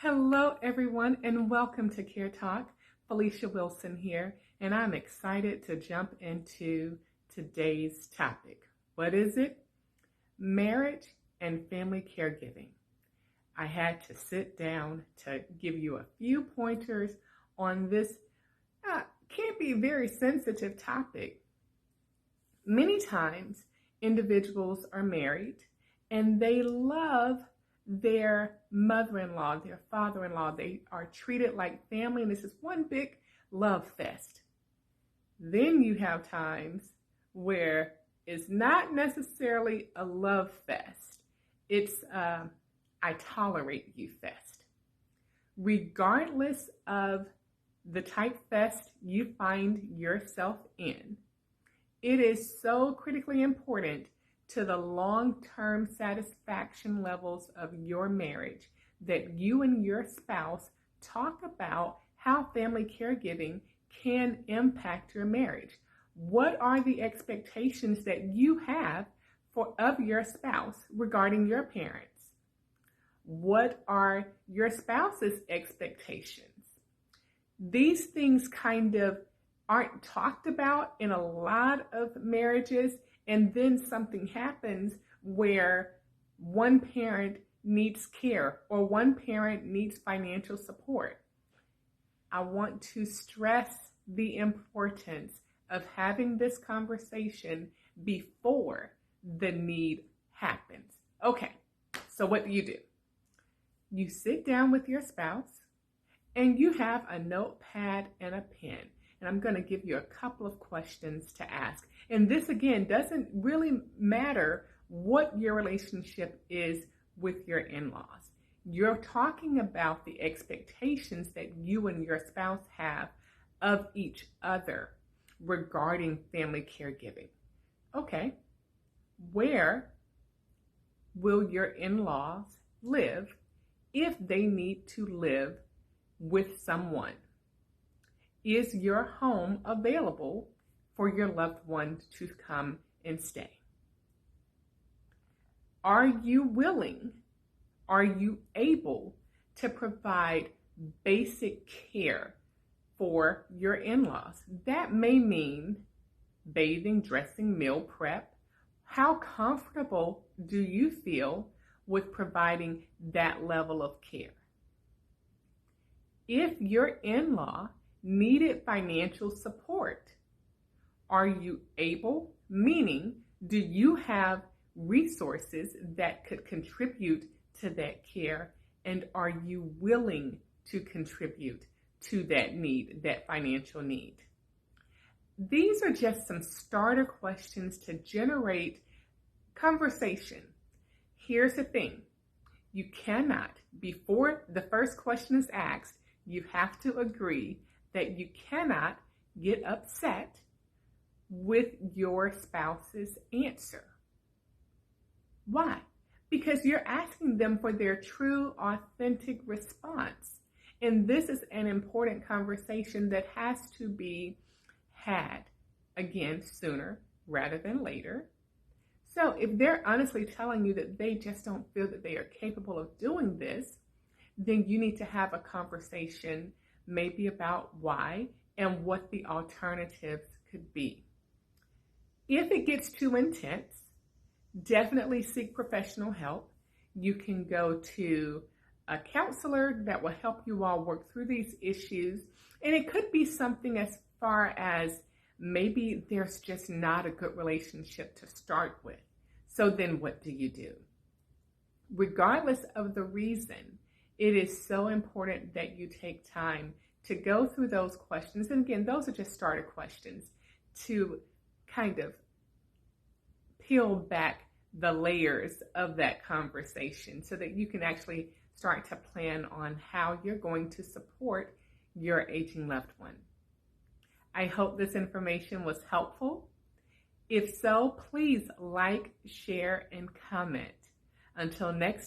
Hello, everyone, and welcome to Care Talk. Felicia Wilson here, and I'm excited to jump into today's topic. What is it? Marriage and family caregiving. I had to sit down to give you a few pointers on this can be very sensitive topic. Many times, individuals are married and they love their mother-in-law, their father-in-law. They are treated like family, and this is one big love fest. Then you have times where it's not necessarily a love fest. It's I tolerate you fest. Regardless of the type fest you find yourself in, it is so critically important to the long-term satisfaction levels of your marriage that you and your spouse talk about how family caregiving can impact your marriage. What are the expectations that you have of your spouse regarding your parents? What are your spouse's expectations? These things kind of aren't talked about in a lot of marriages, and then something happens where one parent needs care or one parent needs financial support. I want to stress the importance of having this conversation before the need happens. Okay, so what do? You sit down with your spouse and you have a notepad and a pen. And I'm going to give you a couple of questions to ask. And this, again, doesn't really matter what your relationship is with your in-laws. You're talking about the expectations that you and your spouse have of each other regarding family caregiving. Okay, where will your in-laws live if they need to live with someone? Is your home available for your loved one to come and stay? Are you willing? Are you able to provide basic care for your in-laws? That may mean bathing, dressing, meal prep. How comfortable do you feel with providing that level of care? If your in-law needed financial support, are you able, meaning do you have resources that could contribute to that care, and are you willing to contribute to that need, that financial need? These are just some starter questions to generate conversation. Here's the thing. You cannot, before the first question is asked, you have to agree that you cannot get upset with your spouse's answer. Why? Because you're asking them for their true, authentic response. And this is an important conversation that has to be had, again, sooner rather than later. So if they're honestly telling you that they just don't feel that they are capable of doing this, then you need to have a conversation maybe about why and what the alternatives could be. If it gets too intense, definitely seek professional help. You can go to a counselor that will help you all work through these issues. And it could be something as far as maybe there's just not a good relationship to start with. So then what do? Regardless of the reason, it is so important that you take time to go through those questions. And again, those are just starter questions to kind of peel back the layers of that conversation so that you can actually start to plan on how you're going to support your aging loved one. I hope this information was helpful. If so, please like, share, and comment. Until next